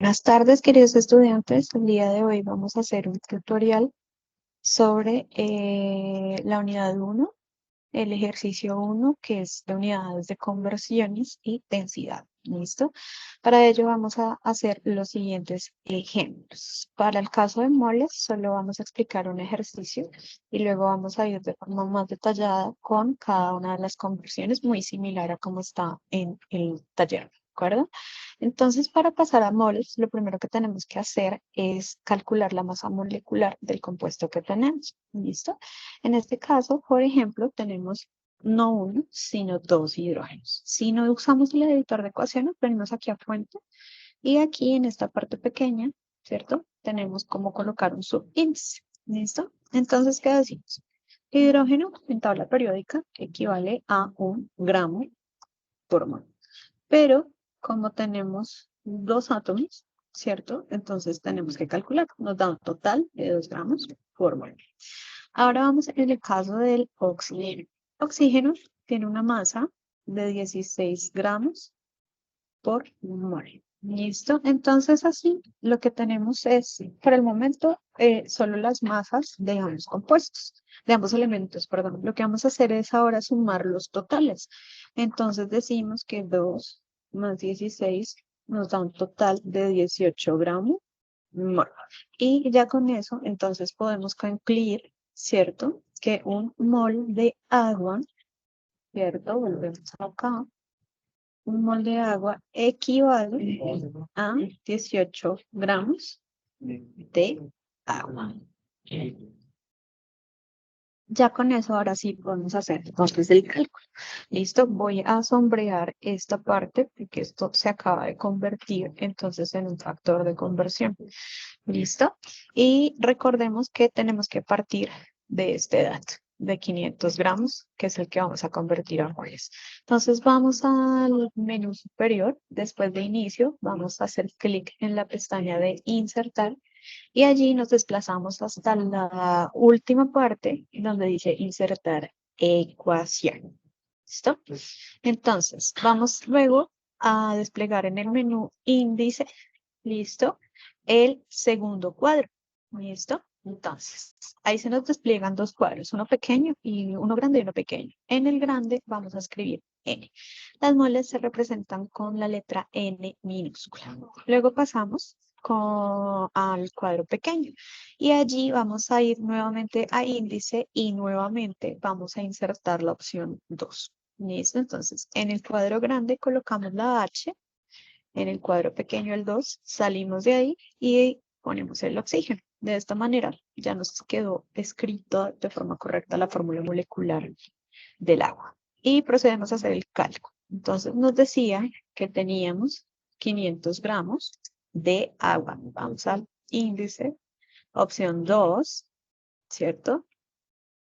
Buenas tardes, queridos estudiantes. El día de hoy vamos a hacer un tutorial sobre la unidad 1, el ejercicio 1, que es de unidades de conversiones y densidad. ¿Listo? Para ello vamos a hacer los siguientes ejemplos. Para el caso de moles, solo vamos a explicar un ejercicio y luego vamos a ir de forma más detallada con cada una de las conversiones, muy similar a como está en el taller. ¿De acuerdo? Entonces, para pasar a moles, lo primero que tenemos que hacer es calcular la masa molecular del compuesto que tenemos. ¿Listo? En este caso, por ejemplo, tenemos no uno, sino dos hidrógenos. Si no usamos el editor de ecuaciones, venimos aquí a fuente y aquí en esta parte pequeña, ¿cierto? Tenemos cómo colocar un subíndice. ¿Listo? Entonces, ¿qué decimos? Hidrógeno en tabla periódica equivale a 1 gramo por mol. Pero como tenemos dos átomos, ¿cierto? Entonces tenemos que calcular. Nos da un total de 2 gramos por mol. Ahora vamos en el caso del oxígeno. Oxígeno tiene una masa de 16 gramos por mol. ¿Listo? Entonces así lo que tenemos es, por el momento, solo las masas de ambos compuestos, de ambos elementos, perdón. Lo que vamos a hacer es ahora sumar los totales. Entonces decimos que 2 más 16 nos da un total de 18 gramos mol. Y ya con eso, entonces podemos concluir, ¿cierto? Que un mol de agua, ¿cierto? Volvemos acá. Un mol de agua equivale a 18 gramos de agua. Ya con eso, ahora sí podemos hacer entonces el cálculo. Listo, voy a sombrear esta parte porque esto se acaba de convertir entonces en un factor de conversión. Listo. Y recordemos que tenemos que partir de este dato de 500 gramos, que es el que vamos a convertir a moles. Entonces vamos al menú superior. Después de inicio, vamos a hacer clic en la pestaña de insertar y allí nos desplazamos hasta la última parte donde dice insertar ecuación. ¿Listo? Entonces, vamos luego a desplegar en el menú índice, ¿listo? El segundo cuadro, ¿listo? Entonces, ahí se nos despliegan dos cuadros, uno pequeño y uno grande y uno pequeño. En el grande vamos a escribir N. Las moles se representan con la letra N minúscula. Luego pasamos al cuadro pequeño y allí vamos a ir nuevamente a índice y nuevamente vamos a insertar la opción 2. ¿Listo? Entonces, en el cuadro grande colocamos la H, en el cuadro pequeño el 2, salimos de ahí y ponemos el oxígeno. De esta manera ya nos quedó escrito de forma correcta la fórmula molecular del agua. Y procedemos a hacer el cálculo. Entonces nos decía que teníamos 500 gramos de agua. Vamos al índice, opción 2, ¿cierto?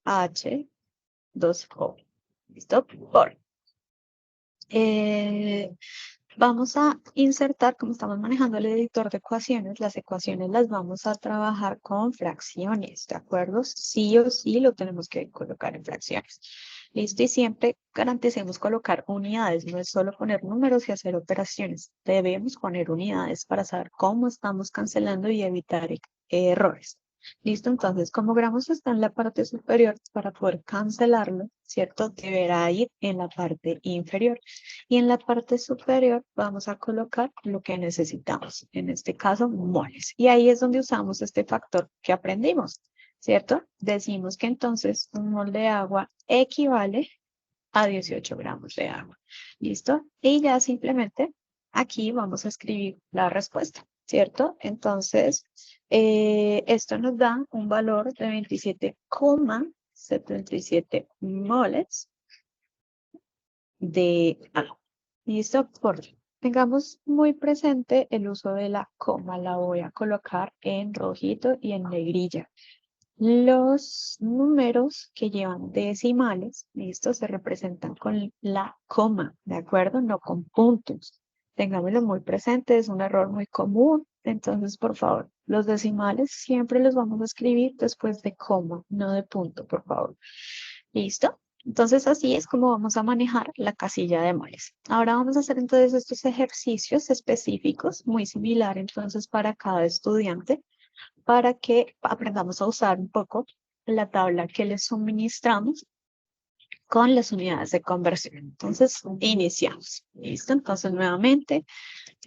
H, 2O. ¿Listo? Por. Vamos a insertar, como estamos manejando el editor de ecuaciones, las ecuaciones las vamos a trabajar con fracciones, ¿de acuerdo? Sí o sí lo tenemos que colocar en fracciones. Listo, y siempre garanticemos colocar unidades, no es solo poner números y hacer operaciones. Debemos poner unidades para saber cómo estamos cancelando y evitar errores. Listo, entonces como gramos está en la parte superior, para poder cancelarlo, ¿cierto? Deberá ir en la parte inferior. Y en la parte superior vamos a colocar lo que necesitamos, en este caso moles. Y ahí es donde usamos este factor que aprendimos, ¿cierto? Decimos que entonces un mol de agua equivale a 18 gramos de agua. ¿Listo? Y ya simplemente aquí vamos a escribir la respuesta, ¿cierto? Entonces, esto nos da un valor de 27,77 moles de agua. ¿Listo? Tengamos muy presente el uso de la coma. La voy a colocar en rojito y en negrilla. Los números que llevan decimales, ¿listo? Se representan con la coma, ¿de acuerdo? No con puntos. Tengámoslo muy presente, es un error muy común. Entonces, por favor, los decimales siempre los vamos a escribir después de coma, no de punto, por favor. ¿Listo? Entonces, así es como vamos a manejar la casilla de moles. Ahora vamos a hacer entonces estos ejercicios específicos, muy similar entonces para cada estudiante, para que aprendamos a usar un poco la tabla que les suministramos con las unidades de conversión. Entonces, iniciamos. ¿Listo? Entonces, nuevamente,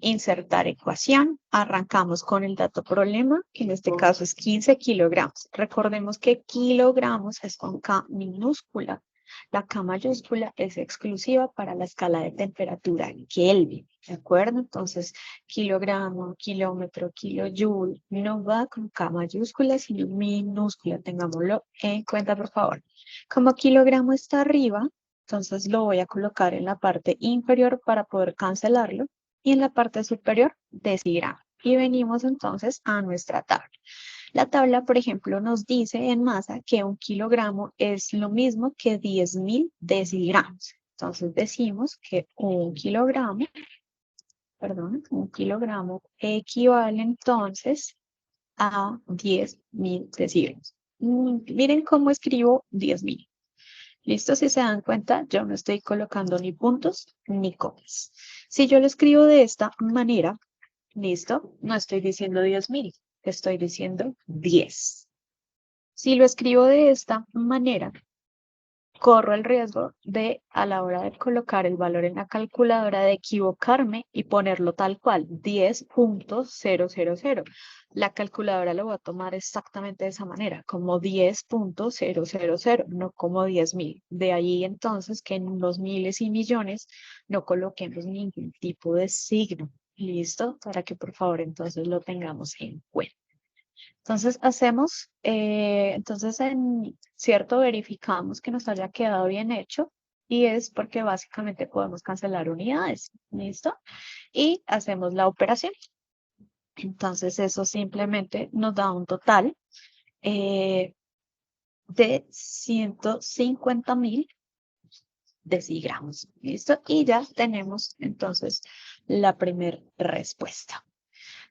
insertar ecuación. Arrancamos con el dato problema, que en este caso es 15 kilogramos. Recordemos que kilogramos es con K minúscula. La K mayúscula es exclusiva para la escala de temperatura Kelvin, ¿de acuerdo? Entonces, kilogramo, kilómetro, kilojoule, no va con K mayúscula, sino minúscula. Tengámoslo en cuenta, por favor. Como kilogramo está arriba, entonces lo voy a colocar en la parte inferior para poder cancelarlo y en la parte superior decigramo. Y venimos entonces a nuestra tabla. La tabla, por ejemplo, nos dice en masa que un kilogramo es lo mismo que 10.000 decigramos. Entonces decimos que un kilogramo equivale entonces a 10.000 decigramos. Miren cómo escribo 10.000. ¿Listo? Si se dan cuenta, yo no estoy colocando ni puntos ni comas. Si yo lo escribo de esta manera, ¿listo? No estoy diciendo 10.000, estoy diciendo 10. Si lo escribo de esta manera, corro el riesgo de, a la hora de colocar el valor en la calculadora, de equivocarme y ponerlo tal cual, 10.000. La calculadora lo va a tomar exactamente de esa manera, como 10.000, no como 10.000. De ahí entonces que en los miles y millones no coloquemos ningún tipo de signo. ¿Listo? Para que por favor entonces lo tengamos en cuenta. Entonces hacemos, cierto, verificamos que nos haya quedado bien hecho y es porque básicamente podemos cancelar unidades, ¿listo? Y hacemos la operación. Entonces eso simplemente nos da un total de 150.000 decigramos, ¿listo? Y ya tenemos entonces la primera respuesta.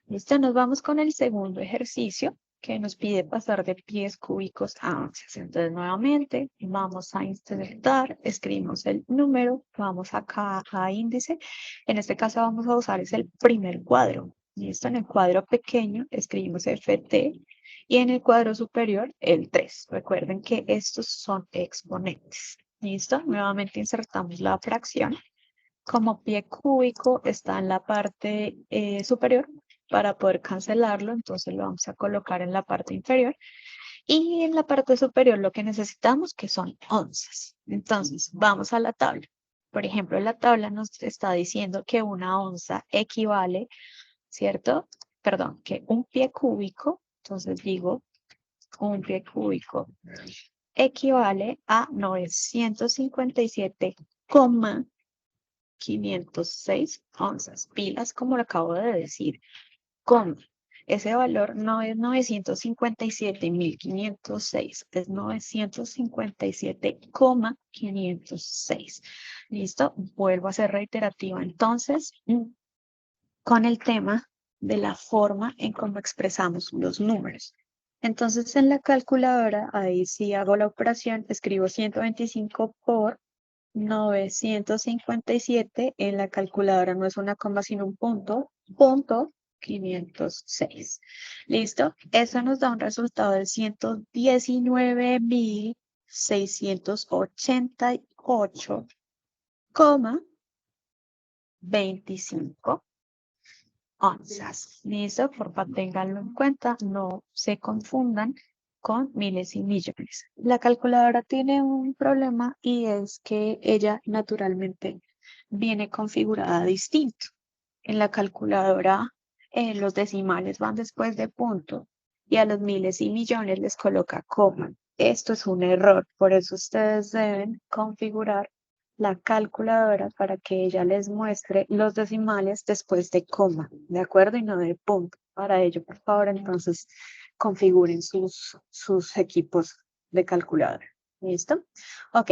Listo, nos vamos con el segundo ejercicio que nos pide pasar de pies cúbicos a onzas. Entonces, nuevamente, vamos a insertar, escribimos el número, vamos acá a índice. En este caso vamos a usar es el primer cuadro. Listo, en el cuadro pequeño escribimos FT y en el cuadro superior el 3. Recuerden que estos son exponentes. Listo, nuevamente insertamos la fracción. Como pie cúbico está en la parte superior, para poder cancelarlo, entonces lo vamos a colocar en la parte inferior. Y en la parte superior lo que necesitamos que son onzas. Entonces, vamos a la tabla. Por ejemplo, la tabla nos está diciendo que una onza equivale, ¿cierto? Perdón, que un pie cúbico, entonces digo, un pie cúbico equivale a 957,506 onzas. Pilas, como lo acabo de decir. Con ese valor no es 957.506, es 957,506. ¿Listo? Vuelvo a ser reiterativa. Entonces, con el tema de la forma en cómo expresamos los números. Entonces, en la calculadora, ahí sí hago la operación, escribo 125 por 957. En la calculadora no es una coma, sino un punto, 506. ¿Listo? Eso nos da un resultado de 119.688,25 onzas. ¿Listo? Porfa, ténganlo en cuenta, no se confundan con miles y millones. La calculadora tiene un problema y es que ella naturalmente viene configurada distinto. En la calculadora los decimales van después de punto y a los miles y millones les coloca coma. Esto es un error, por eso ustedes deben configurar la calculadora para que ella les muestre los decimales después de coma, ¿de acuerdo? Y no de punto. Para ello, por favor, entonces configuren sus equipos de calculadora. ¿Listo? Ok.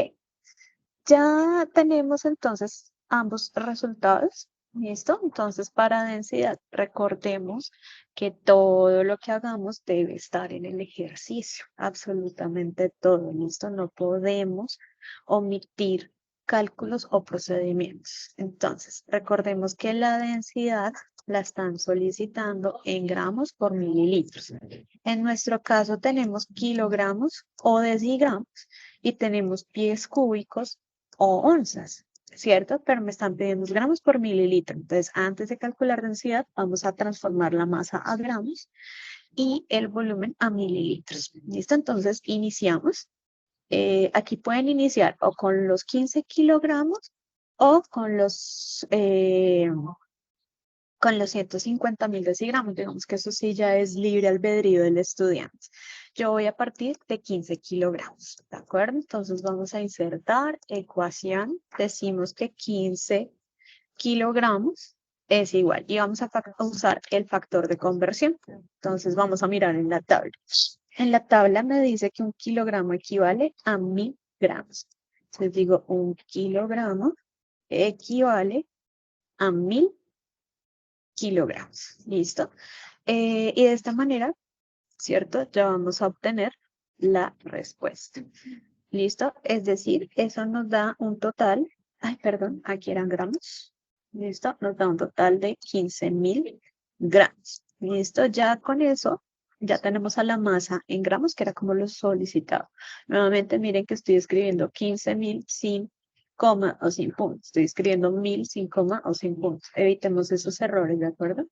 Ya tenemos entonces ambos resultados. ¿Listo? Entonces, para densidad, recordemos que todo lo que hagamos debe estar en el ejercicio. Absolutamente todo. ¿Listo? No podemos omitir cálculos o procedimientos. Entonces, recordemos que la densidad la están solicitando en gramos por mililitros. En nuestro caso tenemos kilogramos o decigramos y tenemos pies cúbicos o onzas, ¿cierto? Pero me están pidiendo gramos por mililitro. Entonces, antes de calcular densidad, vamos a transformar la masa a gramos y el volumen a mililitros. ¿Listo? Entonces, iniciamos. Aquí pueden iniciar o con los 15 kilogramos o con los 150.000 decigramos. Digamos que eso sí ya es libre albedrío del estudiante. Yo voy a partir de 15 kilogramos, ¿de acuerdo? Entonces vamos a insertar ecuación. Decimos que 15 kilogramos es igual y vamos a usar el factor de conversión. Entonces vamos a mirar en la tabla. En la tabla me dice que un kilogramo equivale a 1000 gramos. Entonces digo, un kilogramo equivale a 1000 kilogramos. ¿Listo? Y de esta manera, ¿cierto? Ya vamos a obtener la respuesta. ¿Listo? Es decir, eso nos da un total, ay, perdón, aquí eran gramos. ¿Listo? Nos da un total de 15.000 gramos. ¿Listo? Ya con eso, ya tenemos a la masa en gramos, que era como lo solicitado. Nuevamente, miren que estoy escribiendo 15.000 sin coma o sin punto. Estoy escribiendo 1000 sin coma o sin punto. Evitemos esos errores, ¿de acuerdo?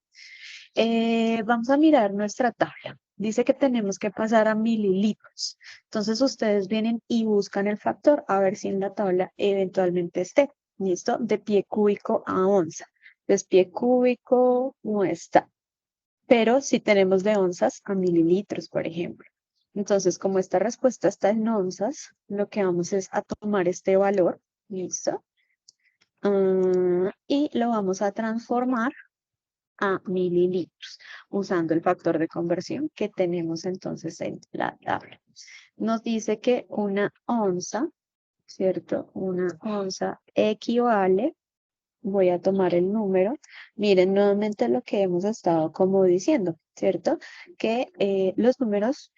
Vamos a mirar nuestra tabla. Dice que tenemos que pasar a mililitros. Entonces ustedes vienen y buscan el factor a ver si en la tabla eventualmente esté. ¿Listo? De pie cúbico a onza. Pues pie cúbico no está. Pero sí tenemos de onzas a mililitros, por ejemplo. Entonces, como esta respuesta está en onzas, lo que vamos es a tomar este valor. ¿Listo? Y lo vamos a transformar a mililitros, usando el factor de conversión que tenemos entonces en la tabla. Nos dice que una onza, ¿cierto? Una onza equivale, voy a tomar el número, miren nuevamente lo que hemos estado como diciendo, ¿cierto? Que los números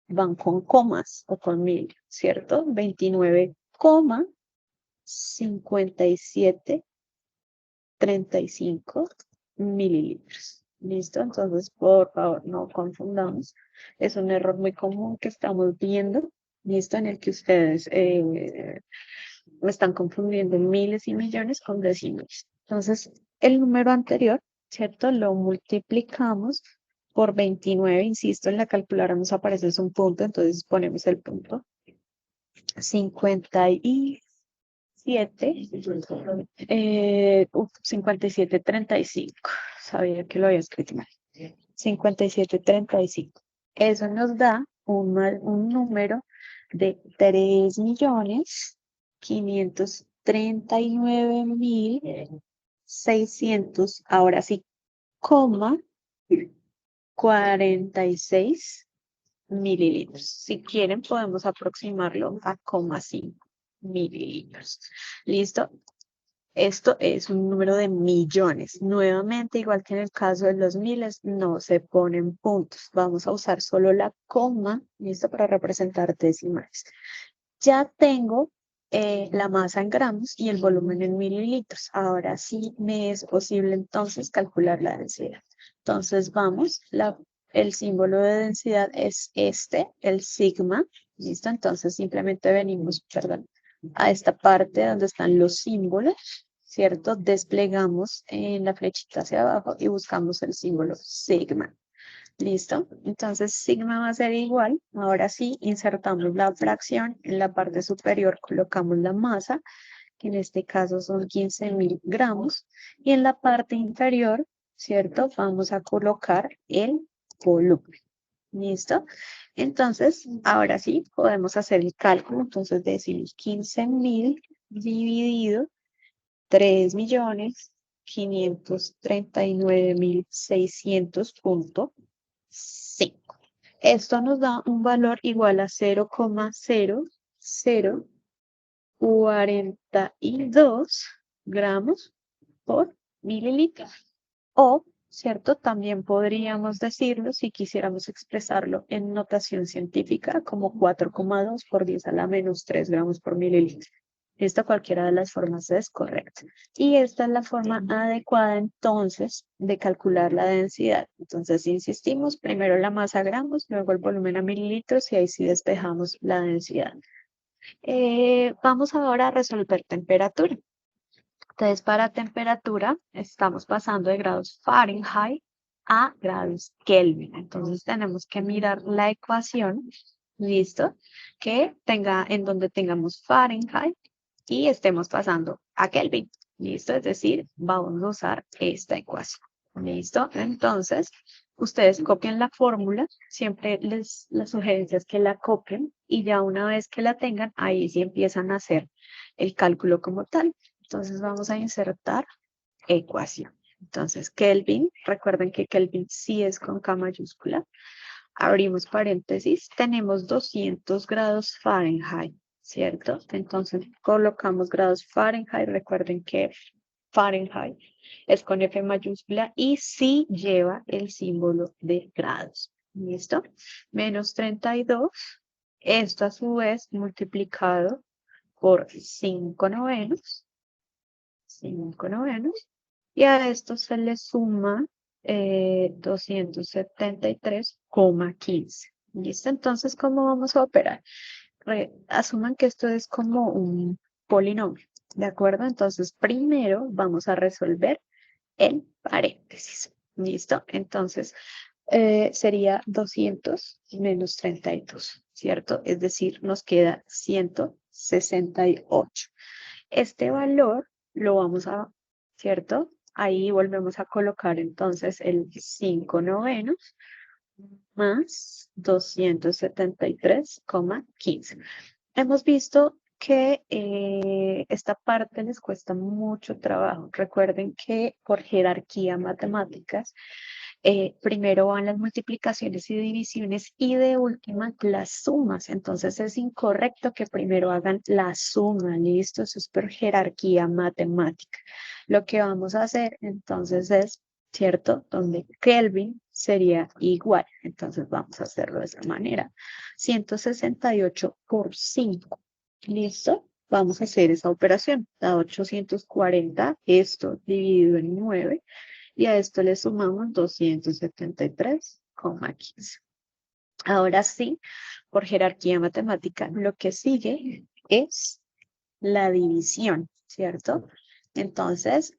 van con comas o con mil, ¿cierto? 29,5735 mililitros. ¿Listo? Entonces, por favor, no confundamos. Es un error muy común que estamos viendo. ¿Listo? En el que ustedes están confundiendo miles y millones con decimales. Entonces, el número anterior, ¿cierto? Lo multiplicamos por 29. Insisto, en la calculadora nos aparece un punto, entonces ponemos el punto. 57,35. Sabía que lo había escrito mal. 57,35. Eso nos da un número de 3.539.600. Ahora sí, coma 46 mililitros. Si quieren, podemos aproximarlo a 0,5 mililitros. ¿Listo? Esto es un número de millones. Nuevamente, igual que en el caso de los miles, no se ponen puntos. Vamos a usar solo la coma, ¿listo? Para representar decimales. Ya tengo la masa en gramos y el volumen en mililitros. Ahora sí me es posible entonces calcular la densidad. Entonces vamos, el símbolo de densidad es el sigma. ¿Listo? Entonces simplemente venimos, perdón, a esta parte donde están los símbolos, ¿cierto? Desplegamos en la flechita hacia abajo y buscamos el símbolo sigma. ¿Listo? Entonces sigma va a ser igual. Ahora sí, insertamos la fracción. En la parte superior colocamos la masa, que en este caso son 15.000 gramos. Y en la parte inferior, ¿cierto? Vamos a colocar el volumen. ¿Listo? Entonces, ahora sí, podemos hacer el cálculo. Entonces decimos 15.000 dividido 3.539.600.5. Esto nos da un valor igual a 0,0042 gramos por mililitro. O ¿cierto? También podríamos decirlo si quisiéramos expresarlo en notación científica como 4,2 por 10 a la menos 3 gramos por mililitro. Esta cualquiera de las formas es correcta. Y esta es la forma adecuada entonces de calcular la densidad. Entonces, insistimos, primero la masa a gramos, luego el volumen a mililitros y ahí sí despejamos la densidad. Vamos ahora a resolver temperatura. Entonces, para temperatura, estamos pasando de grados Fahrenheit a grados Kelvin. Entonces, tenemos que mirar la ecuación, ¿listo? Que tenga, en donde tengamos Fahrenheit y estemos pasando a Kelvin, ¿listo? Es decir, vamos a usar esta ecuación, ¿listo? Entonces, ustedes copian la fórmula, siempre la sugerencia es que la copien y ya una vez que la tengan, ahí sí empiezan a hacer el cálculo como tal. Entonces vamos a insertar ecuación. Entonces, Kelvin, recuerden que Kelvin sí es con K mayúscula. Abrimos paréntesis, tenemos 200 grados Fahrenheit, ¿cierto? Entonces colocamos grados Fahrenheit, recuerden que Fahrenheit es con F mayúscula y sí lleva el símbolo de grados, ¿listo? Menos 32, esto a su vez multiplicado por 5/9, 5/9, y a esto se le suma 273,15. ¿Listo? Entonces, ¿cómo vamos a operar? Asuman que esto es como un polinomio, ¿de acuerdo? Entonces, primero vamos a resolver el paréntesis. ¿Listo? Entonces, sería 200 menos 32, ¿cierto? Es decir, nos queda 168. Este valor lo vamos a, ¿cierto? Ahí volvemos a colocar entonces el 5/9 más 273,15. Hemos visto que esta parte les cuesta mucho trabajo. Recuerden que por jerarquía matemáticas, primero van las multiplicaciones y divisiones y de última las sumas. Entonces es incorrecto que primero hagan la suma, ¿listo? Eso es por jerarquía matemática. Lo que vamos a hacer entonces es, ¿cierto? Donde Kelvin sería igual. Entonces vamos a hacerlo de esta manera. 168 por 5. ¿Listo? Vamos a hacer esa operación. Da 840, esto dividido en 9, y a esto le sumamos 273,15. Ahora sí, por jerarquía matemática, lo que sigue es la división, ¿cierto? Entonces,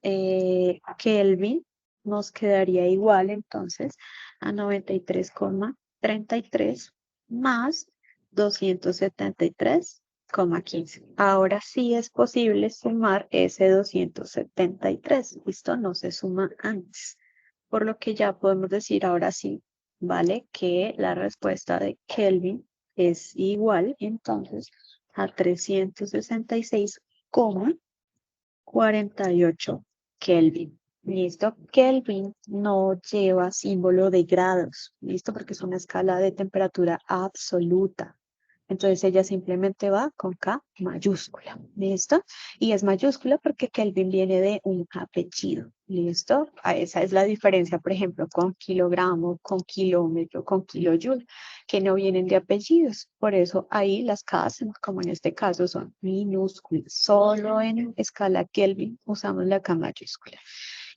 Kelvin nos quedaría igual entonces a 93,33 más 273,15. Ahora sí es posible sumar ese 273. ¿Listo? No se suma antes. Por lo que ya podemos decir ahora sí, ¿vale? Que la respuesta de Kelvin es igual entonces a 366,48 Kelvin. ¿Listo? Kelvin no lleva símbolo de grados, ¿listo? Porque es una escala de temperatura absoluta. Entonces ella simplemente va con K mayúscula, ¿listo? Y es mayúscula porque Kelvin viene de un apellido, ¿listo? Esa es la diferencia, por ejemplo, con kilogramo, con kilómetro, con kilojoule, que no vienen de apellidos. Por eso ahí las K, como en este caso, son minúsculas. Solo en escala Kelvin usamos la K mayúscula.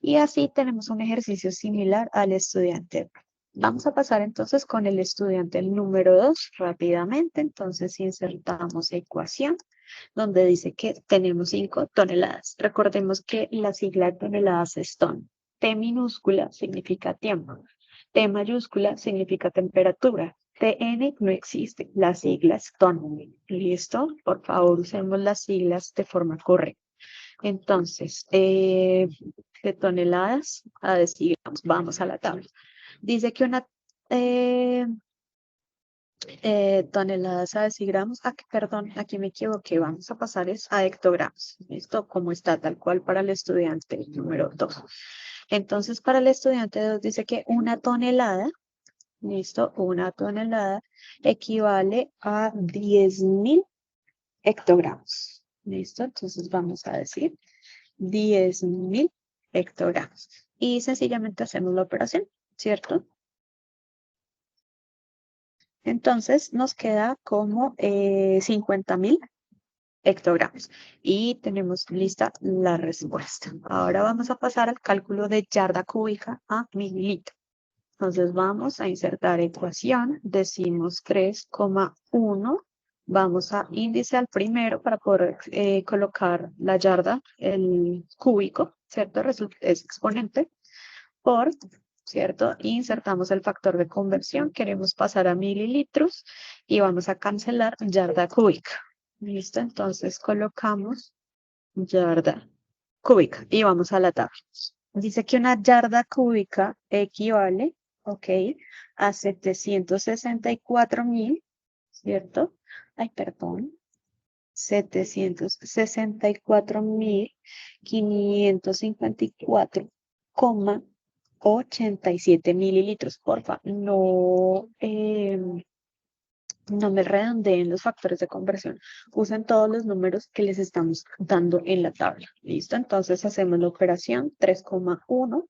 Y así tenemos un ejercicio similar al estudiante. Vamos a pasar entonces con el estudiante el número 2 rápidamente. Entonces insertamos ecuación donde dice que tenemos 5 toneladas. Recordemos que la sigla de toneladas es ton. T minúscula significa tiempo. T mayúscula significa temperatura. TN no existe. La sigla es ton. ¿Listo? Por favor, usemos las siglas de forma correcta. Entonces, de toneladas a decígramos, vamos a la tabla. Dice que una toneladas a decigramos, perdón, aquí me equivoqué, vamos a pasar es a hectogramos, ¿listo? Como está tal cual para el estudiante número 2. Entonces, para el estudiante 2 dice que una tonelada, ¿listo? Una tonelada equivale a 10.000 hectogramos, ¿listo? Entonces vamos a decir 10.000 hectogramos. y sencillamente hacemos la operación, ¿cierto? Entonces nos queda como 50.000 hectogramos y tenemos lista la respuesta. Ahora vamos a pasar al cálculo de yarda cúbica a mililitro. Entonces vamos a insertar ecuación, decimos 3,1. Vamos a índice al primero para poder colocar la yarda, el cúbico, ¿cierto? Es exponente por, ¿cierto? Insertamos el factor de conversión, queremos pasar a mililitros y vamos a cancelar yarda cúbica. ¿Listo? Entonces colocamos yarda cúbica y vamos a la tabla. Dice que una yarda cúbica equivale, ok, a 764.000, ¿cierto? Ay, perdón. 764.554,87 mililitros. Porfa, no, no me redondeen los factores de conversión. Usen todos los números que les estamos dando en la tabla. ¿Listo? Entonces hacemos la operación 3,1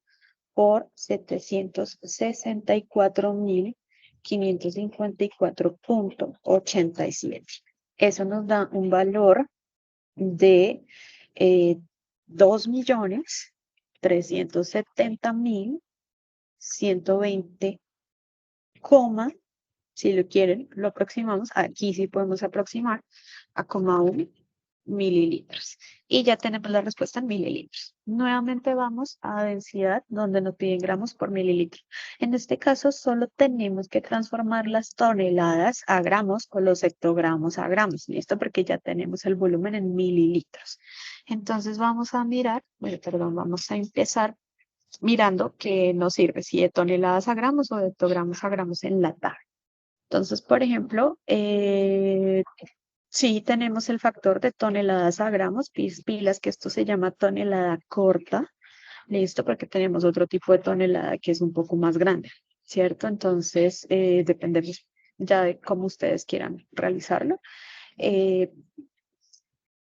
por 764.554,87. Eso nos da un valor de 2.370.120, si lo quieren, lo aproximamos. Aquí sí podemos aproximar a 1 mililitros. Y ya tenemos la respuesta en mililitros. Nuevamente vamos a densidad donde nos piden gramos por mililitro. En este caso solo tenemos que transformar las toneladas a gramos o los hectogramos a gramos. ¿Listo? Porque ya tenemos el volumen en mililitros. Entonces vamos a mirar, perdón, vamos a empezar mirando qué nos sirve, si de toneladas a gramos o de hectogramos a gramos en la tabla. Entonces, por ejemplo, sí tenemos el factor de toneladas a gramos, pilas, que esto se llama tonelada corta, listo, porque tenemos otro tipo de tonelada que es un poco más grande, ¿cierto? Entonces, depende ya de cómo ustedes quieran realizarlo. Eh,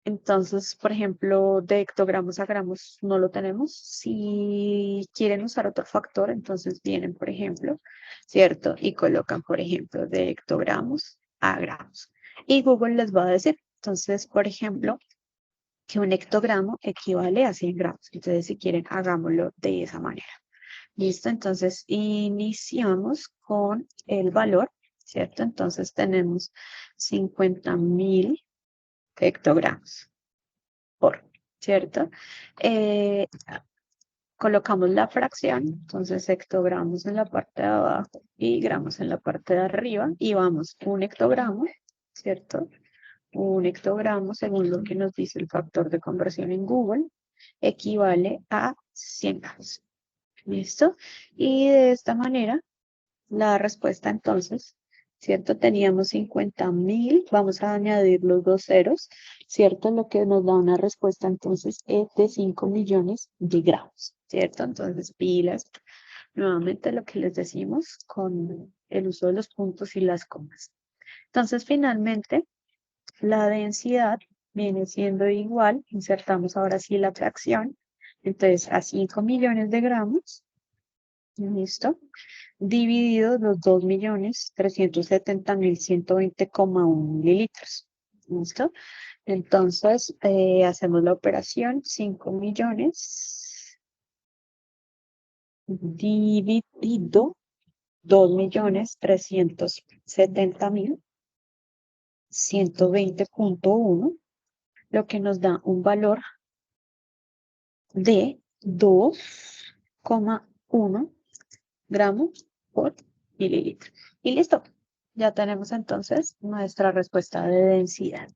entonces, por ejemplo, de hectogramos a gramos no lo tenemos. Si quieren usar otro factor, entonces vienen, por ejemplo, ¿cierto? Y colocan, por ejemplo, de hectogramos a gramos. Y Google les va a decir, entonces, por ejemplo, que un hectogramo equivale a 100 gramos. Entonces, si quieren, hagámoslo de esa manera. ¿Listo? Entonces, iniciamos con el valor, ¿cierto? Entonces, tenemos 50.000 hectogramos por, ¿cierto? Eh, colocamos la fracción, entonces hectogramos en la parte de abajo y gramos en la parte de arriba y vamos un hectogramo, ¿cierto? Un hectogramo, según lo que nos dice el factor de conversión en Google, equivale a 100 gramos. ¿Listo? Y de esta manera, la respuesta entonces, ¿cierto? Teníamos 50.000, vamos a añadir los dos ceros, ¿cierto? Lo que nos da una respuesta entonces es de 5 millones de gramos, ¿cierto? Entonces, pilas, nuevamente lo que les decimos con el uso de los puntos y las comas. Entonces, finalmente, la densidad viene siendo igual, insertamos ahora sí la fracción, entonces a 5 millones de gramos, ¿listo? Dividido los 2.370.120,1 mililitros. ¿Listo? Entonces, hacemos la operación 5 millones dividido 2.370.120,1, lo que nos da un valor de 2,1 gramos por mililitro. Y listo. Ya tenemos entonces nuestra respuesta de densidad.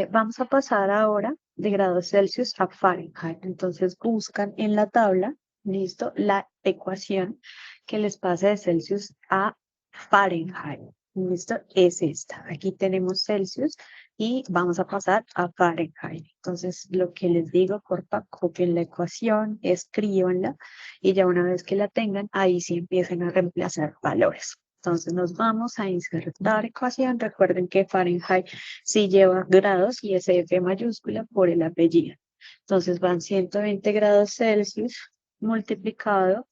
Vamos a pasar ahora de grados Celsius a Fahrenheit. Entonces buscan en la tabla, listo, la ecuación que les pase de Celsius a Fahrenheit. Listo, es esta. Aquí tenemos Celsius y vamos a pasar a Fahrenheit. Entonces, lo que les digo, porfa, copien la ecuación, escríbanla y ya una vez que la tengan, ahí sí empiecen a reemplazar valores. Entonces nos vamos a insertar ecuación. Recuerden que Fahrenheit sí lleva grados y es F mayúscula por el apellido. Entonces van 120 grados Celsius multiplicado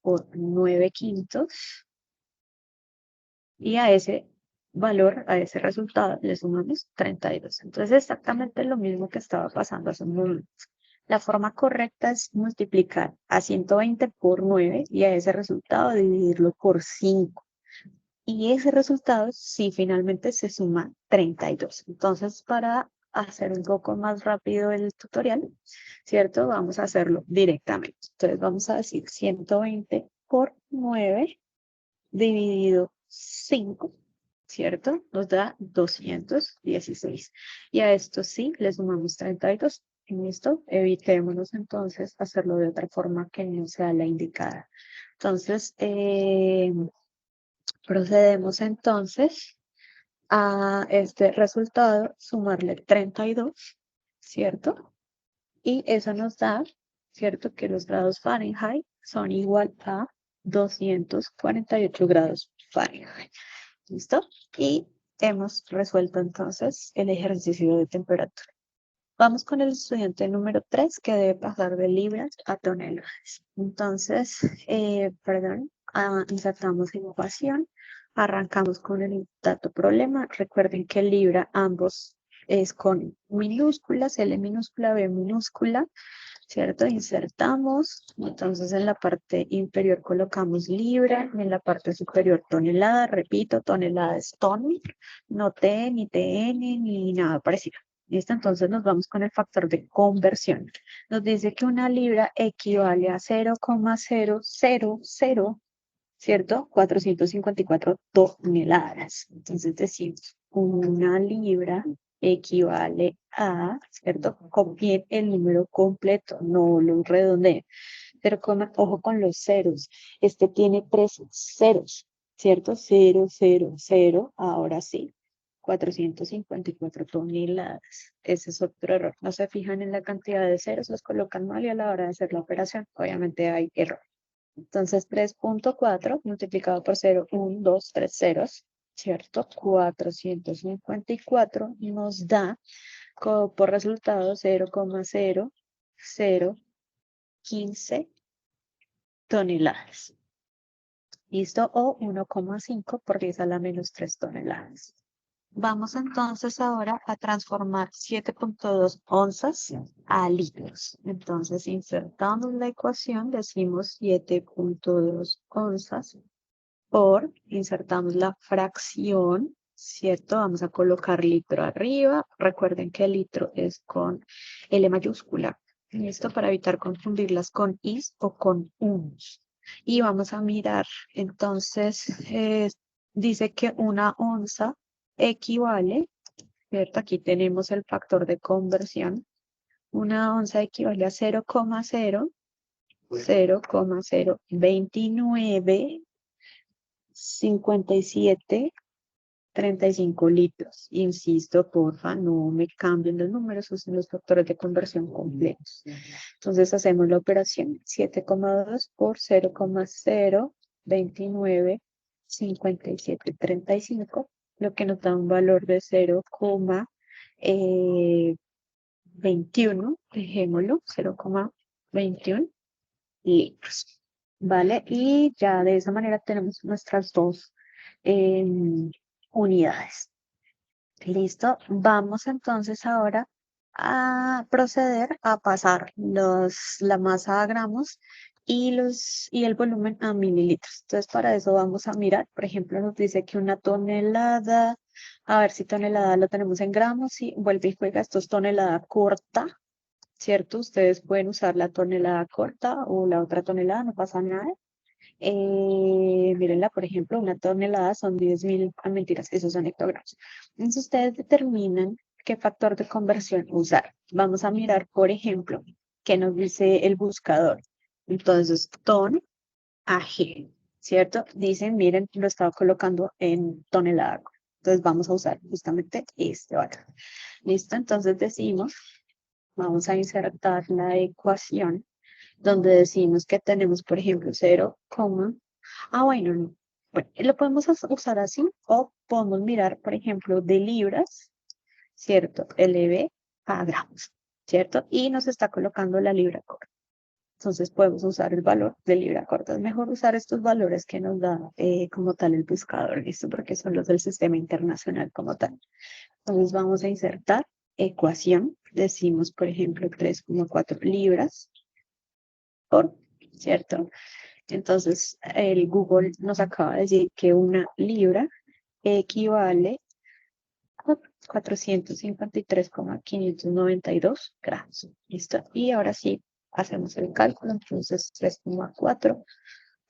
por 9/5 y a ese valor, a ese resultado, le sumamos 32. Entonces, exactamente lo mismo que estaba pasando hace un momento. La forma correcta es multiplicar a 120 por 9 y a ese resultado dividirlo por 5. Y ese resultado sí finalmente se suma 32. Entonces, para hacer un poco más rápido el tutorial, ¿cierto? Vamos a hacerlo directamente. Entonces, vamos a decir 120 por 9 dividido 5, ¿cierto? Nos da 216. Y a esto sí le sumamos 32. En esto evitémonos entonces hacerlo de otra forma que no sea la indicada. Entonces, procedemos entonces a este resultado, sumarle 32, ¿cierto? Y eso nos da, ¿cierto? Que los grados Fahrenheit son igual a 248 grados Fahrenheit. ¿Listo? Y hemos resuelto entonces el ejercicio de temperatura. Vamos con el estudiante número 3 que debe pasar de libras a toneladas. Entonces, perdón, insertamos en ecuación, arrancamos con el dato problema. Recuerden que libra ambos es con minúsculas, L minúscula, B minúscula, ¿cierto? Insertamos, entonces en la parte inferior colocamos libra, en la parte superior tonelada, repito, tonelada es ton, no T, ni TN, ni nada parecido. ¿Listo? Entonces nos vamos con el factor de conversión. Nos dice que una libra equivale a 0,000, ¿cierto? 454 toneladas. Entonces decimos, una libra equivale a, ¿cierto? Copien el número completo, no lo redondeen. Pero ojo con los ceros. Este tiene 3 ceros, ¿cierto? 0, 0, 0. Ahora sí. 454 toneladas. Ese es otro error. No se fijan en la cantidad de ceros, los colocan mal y a la hora de hacer la operación, obviamente hay error. Entonces, 3.4 multiplicado por 0, 1, 2, 3 ceros, ¿cierto? 454 nos da por resultado 0,0015 toneladas. ¿Listo? O 1,5 por 10 a la menos 3 toneladas. Vamos entonces ahora a transformar 7.2 onzas a litros. Entonces insertamos la ecuación, decimos 7.2 onzas insertamos la fracción, ¿cierto? Vamos a colocar litro arriba. Recuerden que el litro es con L mayúscula. Esto para evitar confundirlas con is o con uns. Y vamos a mirar, entonces, dice que una onza equivale, ¿cierto? Aquí tenemos el factor de conversión. Una onza equivale a 0,029 57,35 litros. Insisto, porfa, no me cambien los números, usen los factores de conversión completos. Entonces hacemos la operación 7,2 por 0,029,5735, lo que nos da un valor de 0,21, dejémoslo, 0,21 litros. ¿Vale? Y ya de esa manera tenemos nuestras dos unidades. Listo. Vamos entonces ahora a proceder a pasar la masa a gramos y el volumen a mililitros. Entonces, para eso vamos a mirar, por ejemplo, nos dice que una tonelada, a ver si tonelada lo tenemos en gramos, y vuelve y juega, esto es tonelada corta, ¿cierto? Ustedes pueden usar la tonelada corta o la otra tonelada, no pasa nada. Mírenla, por ejemplo, una tonelada son 10.000, mentiras, esos son hectogramos. Entonces ustedes determinan qué factor de conversión usar. Vamos a mirar, por ejemplo, qué nos dice el buscador. Entonces, ton a G, ¿cierto? Dicen, miren, lo estaba colocando en tonelada. Entonces vamos a usar justamente este valor. ¿Listo? Entonces decimos, vamos a insertar la ecuación donde decimos que tenemos, por ejemplo, 0, bueno, no. Bueno, lo podemos usar así o podemos mirar, por ejemplo, de libras, ¿cierto? LB a gramos, ¿cierto? Y nos está colocando la libra corta. Entonces podemos usar el valor de libra corta. Es mejor usar estos valores que nos da como tal el buscador, ¿listo? Porque son los del sistema internacional como tal. Entonces vamos a insertar ecuación. Decimos, por ejemplo, 3,4 libras por, ¿cierto? Entonces el Google nos acaba de decir que una libra equivale a 453,592 gramos. ¿Listo? Y ahora sí, hacemos el cálculo. Entonces 3,4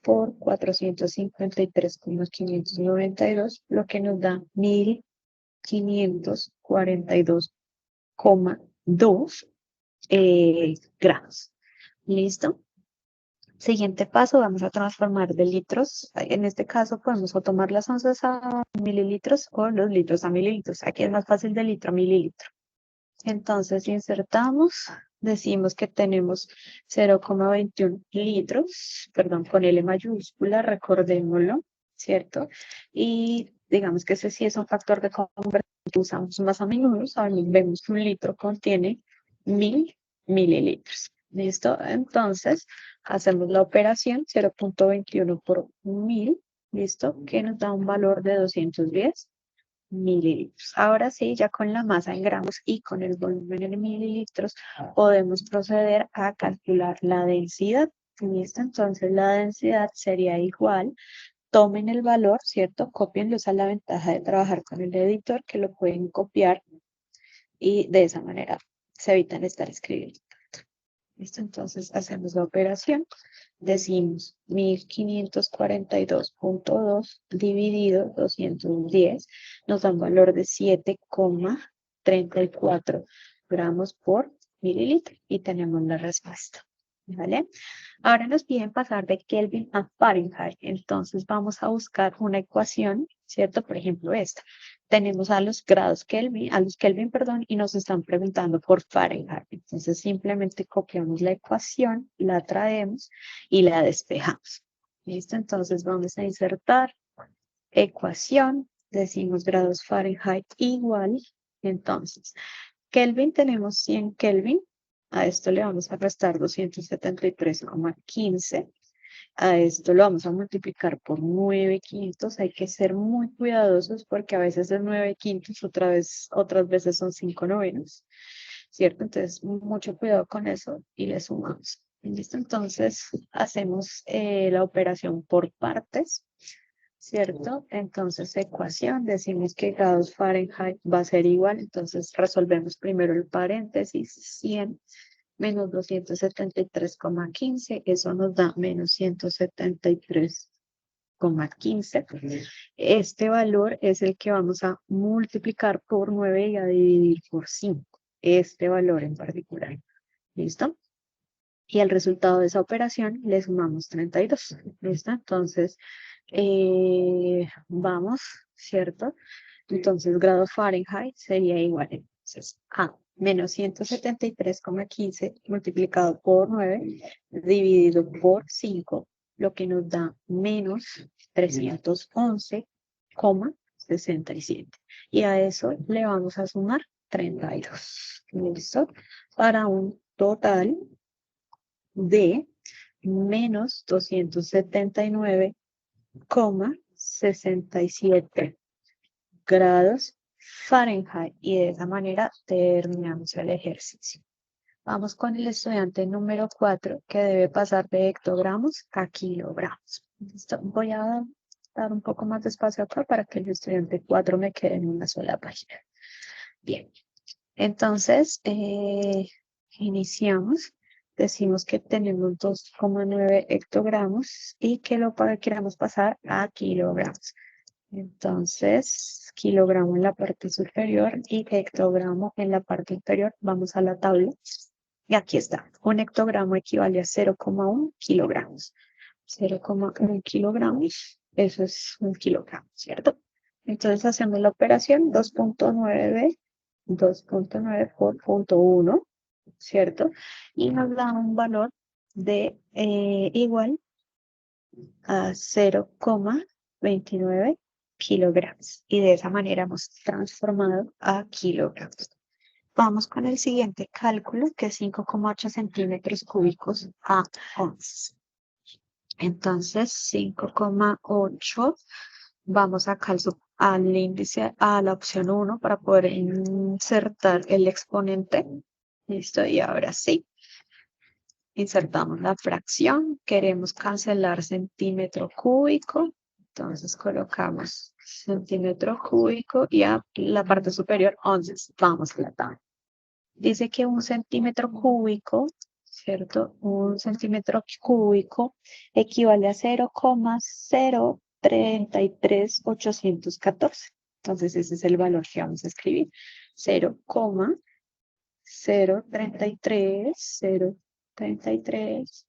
por 453,592, lo que nos da 1542,2 gramos. ¿Listo? Siguiente paso, vamos a transformar de litros. En este caso podemos o tomar las onzas a mililitros o los litros a mililitros. Aquí es más fácil de litro a mililitro. Entonces insertamos, decimos que tenemos 0,21 litros, perdón, con L mayúscula, recordémoslo, ¿cierto? Y digamos que ese sí es un factor de conversión que usamos más a menudo. Vemos que un litro contiene 1000 mililitros. ¿Listo? Entonces hacemos la operación 0,21 por 1000, ¿listo? Que nos da un valor de 210 mililitros. Ahora sí, ya con la masa en gramos y con el volumen en mililitros, podemos proceder a calcular la densidad. ¿Listo? Entonces la densidad sería igual. Tomen el valor, ¿cierto? Cópienlo. Esa es la ventaja de trabajar con el editor, que lo pueden copiar y de esa manera se evitan estar escribiendo. ¿Listo? Entonces hacemos la operación. Decimos 1542,2 dividido 210 nos da un valor de 7,34 gramos por mililitro y tenemos la respuesta. ¿Vale? Ahora nos piden pasar de Kelvin a Fahrenheit. Entonces vamos a buscar una ecuación, ¿cierto? Por ejemplo, esta. Tenemos a los grados Kelvin, perdón, y nos están preguntando por Fahrenheit. Entonces simplemente copiamos la ecuación, la traemos y la despejamos. ¿Listo? Entonces vamos a insertar ecuación, decimos grados Fahrenheit igual. Entonces, Kelvin tenemos 100 Kelvin. A esto le vamos a restar 273,15. A esto lo vamos a multiplicar por 9/500. Hay que ser muy cuidadosos porque a veces es 9/5, otras veces son 5/9, ¿cierto? Entonces, mucho cuidado con eso y le sumamos. ¿Listo? Entonces, hacemos la operación por partes, ¿cierto? Entonces, ecuación, decimos que grados Fahrenheit va a ser igual. Entonces, resolvemos primero el paréntesis, 100 menos 273,15, eso nos da menos 173,15. Este valor es el que vamos a multiplicar por 9 y a dividir por 5. Este valor en particular. ¿Listo? Y el resultado de esa operación le sumamos 32. ¿Listo? Entonces, vamos, ¿cierto? Entonces, grado Fahrenheit sería igual entonces, a menos 173,15 multiplicado por 9 dividido por 5, lo que nos da menos 311,67. Y a eso le vamos a sumar 32. ¿Listo? Para un total de menos 279,67 grados Fahrenheit, y de esa manera terminamos el ejercicio. Vamos con el estudiante número 4, que debe pasar de hectogramos a kilogramos. ¿Listo? Voy a dar un poco más de espacio acá para que el estudiante 4 me quede en una sola página. Bien, entonces iniciamos. Decimos que tenemos 2,9 hectogramos y que lo queramos pasar a kilogramos. Entonces, kilogramo en la parte superior y hectogramo en la parte inferior. Vamos a la tabla. Y aquí está. Un hectogramo equivale a 0,1 kilogramos. 0,1 kilogramos, eso es un kilogramo, ¿cierto? Entonces hacemos la operación 2,9 por 0,1, ¿cierto? Y nos da un valor de igual a 0,29 kilogramos. Y de esa manera hemos transformado a kilogramos. Vamos con el siguiente cálculo, que es 5,8 centímetros cúbicos a onzas. Entonces, 5,8, vamos acá al índice, a la opción 1 para poder insertar el exponente. Listo, y ahora sí, insertamos la fracción. Queremos cancelar centímetro cúbico. Entonces colocamos centímetro cúbico y a la parte superior onzas. Vamos a la tabla. Dice que un centímetro cúbico, ¿cierto? Un centímetro cúbico equivale a 0,033814. Entonces ese es el valor que vamos a escribir. 0,033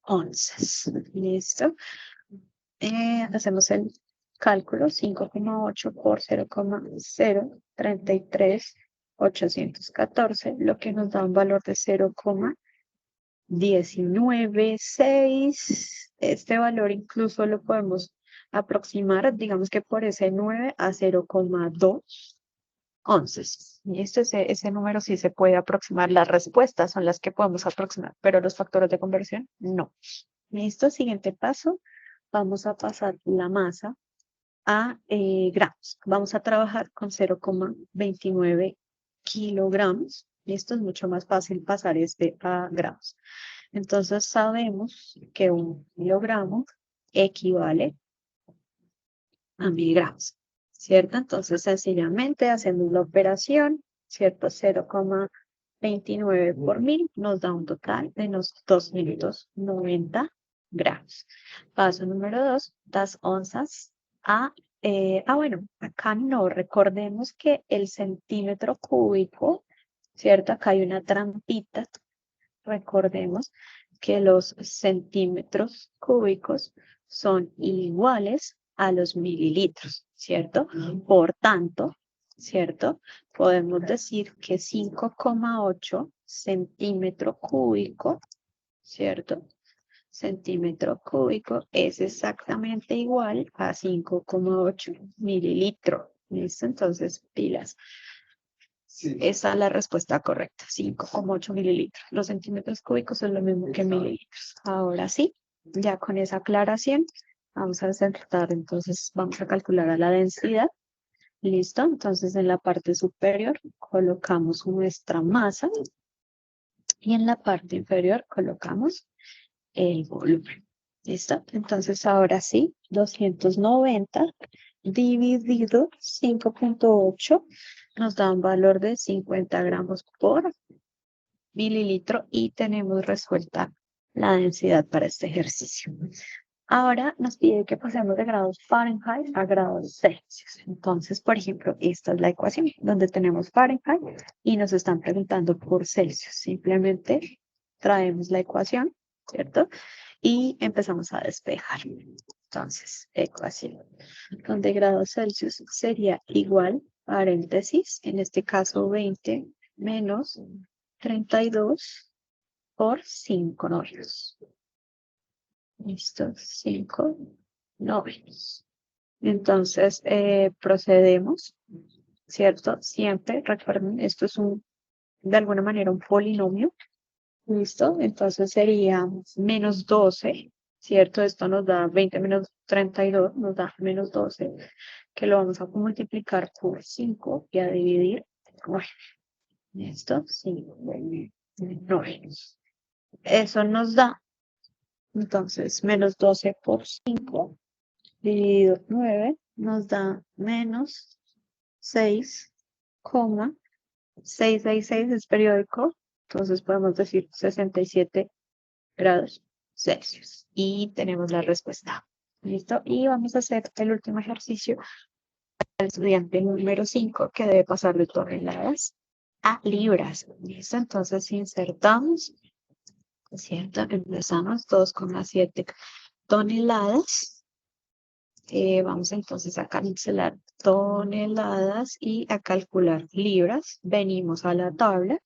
onzas. ¿Listo? Hacemos el cálculo, 5,8 por 0,033,814, lo que nos da un valor de 0,196. Este valor incluso lo podemos aproximar, digamos que por ese 9 a 0,2 onzas. Y ese número sí se puede aproximar. Las respuestas son las que podemos aproximar, pero los factores de conversión no. Listo, siguiente paso. Vamos a pasar la masa a gramos. Vamos a trabajar con 0,29 kilogramos. Esto es mucho más fácil pasar este a gramos. Entonces sabemos que 1 kilogramo equivale a 1000 gramos, ¿cierto? Entonces sencillamente hacemos la operación, ¿cierto? 0,29 por 1000 nos da un total de unos 290 gramos. Paso número 2, las onzas a... bueno, acá no, recordemos que el centímetro cúbico, ¿cierto? Acá hay una trampita. Recordemos que los centímetros cúbicos son iguales a los mililitros, ¿cierto? Por tanto, ¿cierto? Podemos decir que 5,8 centímetro cúbico, ¿cierto? Centímetro cúbico es exactamente igual a 5,8 mililitros. ¿Listo? Entonces, pilas. Esa es la respuesta correcta, 5,8 mililitros. Los centímetros cúbicos son lo mismo que mililitros. Ahora sí, ya con esa aclaración, vamos a insertar, entonces vamos a calcular a la densidad. Listo, entonces en la parte superior colocamos nuestra masa y en la parte inferior colocamos el volumen. ¿Listo? Entonces ahora sí, 290 dividido 5,8 nos da un valor de 50 gramos por mililitro y tenemos resuelta la densidad para este ejercicio. Ahora nos pide que pasemos de grados Fahrenheit a grados Celsius. Entonces, por ejemplo, esta es la ecuación donde tenemos Fahrenheit y nos están preguntando por Celsius. Simplemente traemos la ecuación, ¿cierto? Y empezamos a despejar. Entonces, ecuación donde grados Celsius sería igual, paréntesis, en este caso 20 menos 32 por 5 novios. Listo, 5 novios. Entonces, procedemos, ¿cierto? Siempre, recuerden, esto es de alguna manera un polinomio. ¿Listo? Entonces sería menos 12, ¿cierto? Esto nos da 20 menos 32, nos da menos 12, que lo vamos a multiplicar por 5 y a dividir 9. ¿Listo? 5, 9. Eso nos da, entonces, menos 12 por 5 dividido 9 nos da menos 6,666 es periódico, entonces podemos decir 67 grados Celsius. Y tenemos la respuesta. ¿Listo? Y vamos a hacer el último ejercicio al estudiante número 5 que debe pasar de toneladas a libras. ¿Listo? Entonces insertamos, ¿cierto? Empezamos 2,7 toneladas. Vamos entonces a cancelar toneladas y a calcular libras. Venimos a la tabla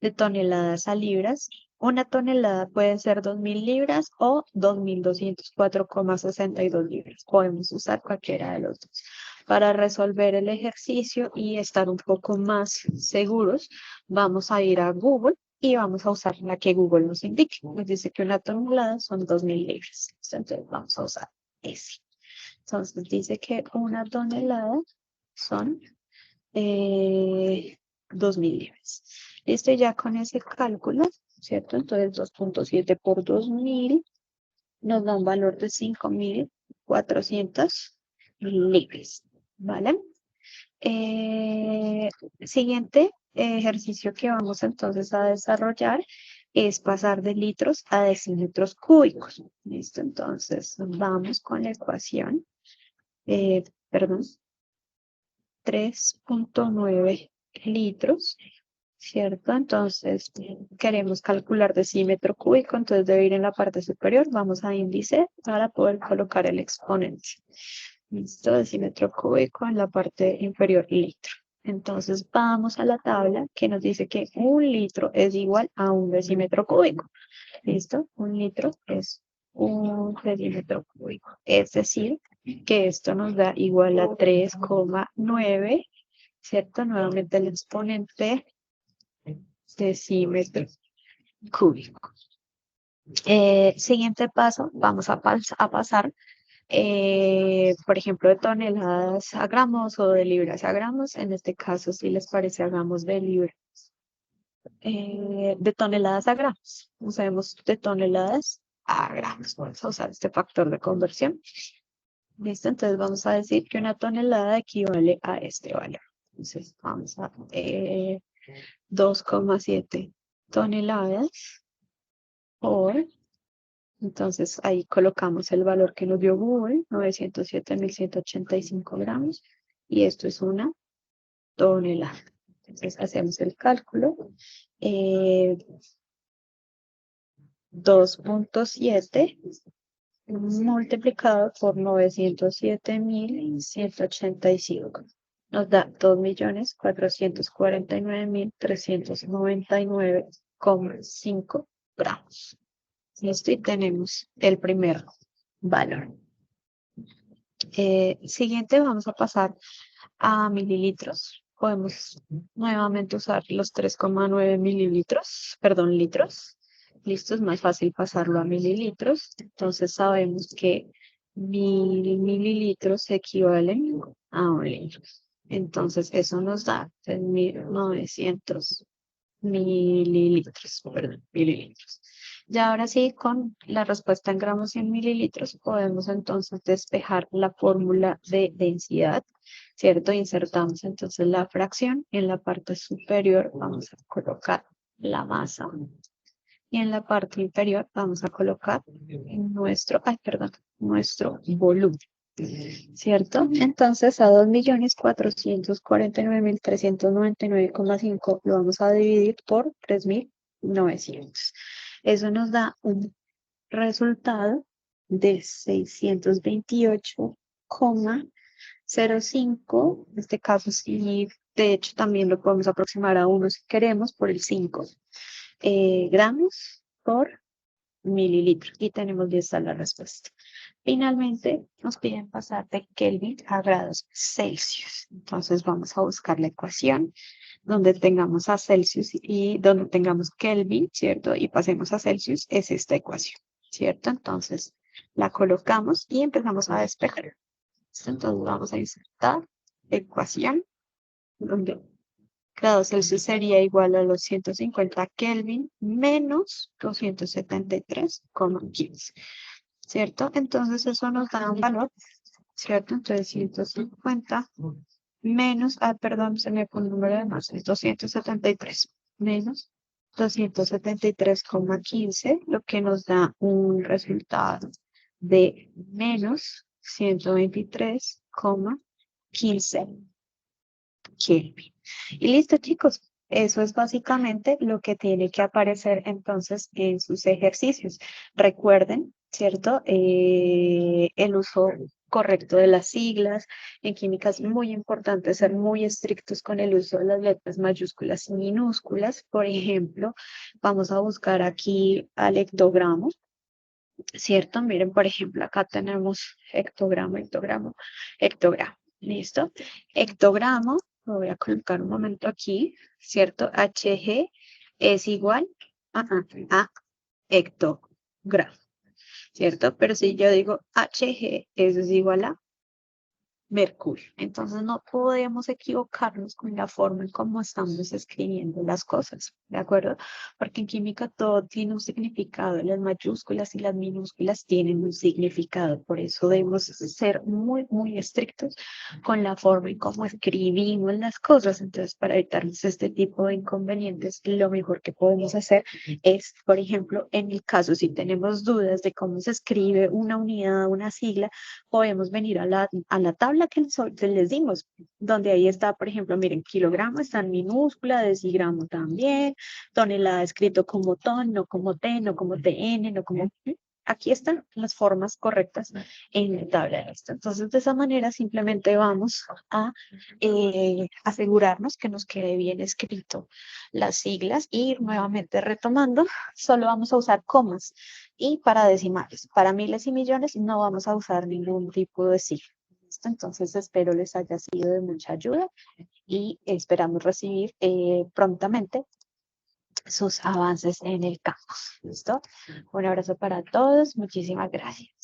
de toneladas a libras. Una tonelada puede ser 2000 libras o 2204,62 libras. Podemos usar cualquiera de los dos. Para resolver el ejercicio y estar un poco más seguros, vamos a ir a Google y vamos a usar la que Google nos indique. Nos dice que una tonelada son 2.000 libras. Entonces vamos a usar ese. Entonces dice que una tonelada son 2.000 libras. Listo, ya con ese cálculo, ¿cierto? Entonces 2.7 por 2.000 nos da un valor de 5.400 libras, ¿vale? Siguiente ejercicio que vamos entonces a desarrollar es pasar de litros a decímetros cúbicos. ¿Listo? Entonces vamos con la ecuación, perdón, 3.9 litros, ¿cierto? Entonces queremos calcular decímetro cúbico, entonces debe ir en la parte superior. Vamos a índice para poder colocar el exponente. Listo, decímetro cúbico en la parte inferior, litro. Entonces vamos a la tabla que nos dice que 1 litro es igual a 1 decímetro cúbico. ¿Listo? 1 litro es 1 decímetro cúbico. Es decir, que esto nos da igual a 3,9, ¿cierto? Nuevamente el exponente decímetro cúbico. Siguiente paso, vamos a pasar, por ejemplo, de toneladas a gramos o de libras a gramos. En este caso, si les parece, hagamos de libras. De toneladas a gramos. Usemos de toneladas a gramos. Vamos a usar este factor de conversión. ¿Listo? Entonces vamos a decir que una tonelada equivale a este valor. Entonces vamos a 2,7 toneladas por, entonces ahí colocamos el valor que nos dio Google, 907.185 gramos, y esto es una tonelada. Entonces hacemos el cálculo. 2.7 multiplicado por 907.185. Nos da 2.449.399,5 gramos. Listo, y tenemos el primer valor. Siguiente, vamos a pasar a mililitros. Podemos nuevamente usar los 3,9 mililitros, perdón, litros. Listo, es más fácil pasarlo a mililitros. Entonces sabemos que 1.000 mililitros equivalen a 1 litro. Entonces eso nos da 3.900 mililitros, perdón, mililitros. Ya ahora sí, con la respuesta en gramos y en mililitros, podemos entonces despejar la fórmula de densidad, ¿cierto? Insertamos entonces la fracción. En la parte superior vamos a colocar la masa y en la parte inferior vamos a colocar nuestro volumen. ¿Cierto? Entonces a 2.449.399,5 lo vamos a dividir por 3.900. Eso nos da un resultado de 628,05. En este caso sí, de hecho también lo podemos aproximar a 1 si queremos por el 5 gramos por mililitros. Y tenemos lista la respuesta. Finalmente, nos piden pasar de Kelvin a grados Celsius. Entonces vamos a buscar la ecuación donde tengamos a Celsius y donde tengamos Kelvin, ¿cierto? Y pasemos a Celsius, es esta ecuación, ¿cierto? Entonces la colocamos y empezamos a despejar. Entonces vamos a insertar ecuación donde grados Celsius sería igual a los 150 Kelvin menos 273,15. ¿Cierto? Entonces eso nos da un valor, ¿cierto? Entonces 150 menos, perdón, se me fue un número de más, es 273 menos 273,15, lo que nos da un resultado de menos 123,15 Kelvin. Y listo, chicos. Eso es básicamente lo que tiene que aparecer entonces en sus ejercicios. Recuerden, ¿cierto? El uso correcto de las siglas. En química es muy importante ser muy estrictos con el uso de las letras mayúsculas y minúsculas. Por ejemplo, vamos a buscar aquí al hectogramo, ¿cierto? Miren, por ejemplo, acá tenemos hectogramo, hectogramo, hectogramo. ¿Listo? Hectogramo, lo voy a colocar un momento aquí, ¿cierto? HG es igual a hectogramo, ¿cierto? Pero si yo digo HG, eso es igual a mercurio. Entonces no podemos equivocarnos con la forma en cómo estamos escribiendo las cosas, ¿de acuerdo? Porque en química todo tiene un significado, las mayúsculas y las minúsculas tienen un significado, por eso debemos ser muy, muy estrictos con la forma en cómo escribimos las cosas. Entonces, para evitarnos este tipo de inconvenientes, lo mejor que podemos hacer es, por ejemplo, en el caso si tenemos dudas de cómo se escribe una unidad, una sigla, podemos venir a la tabla que les dimos, donde ahí está, por ejemplo, miren, kilogramo está en minúscula, decigramo también, tonelada escrito como ton, no como t, no como tn, no como... Aquí están las formas correctas en la tabla de esto. Entonces, de esa manera simplemente vamos a asegurarnos que nos quede bien escrito las siglas y nuevamente retomando, solo vamos a usar comas y para decimales. Para miles y millones no vamos a usar ningún tipo de sigla. ¿Listo? Entonces espero les haya sido de mucha ayuda y esperamos recibir prontamente sus avances en el campus. ¿Listo? Un abrazo para todos. Muchísimas gracias.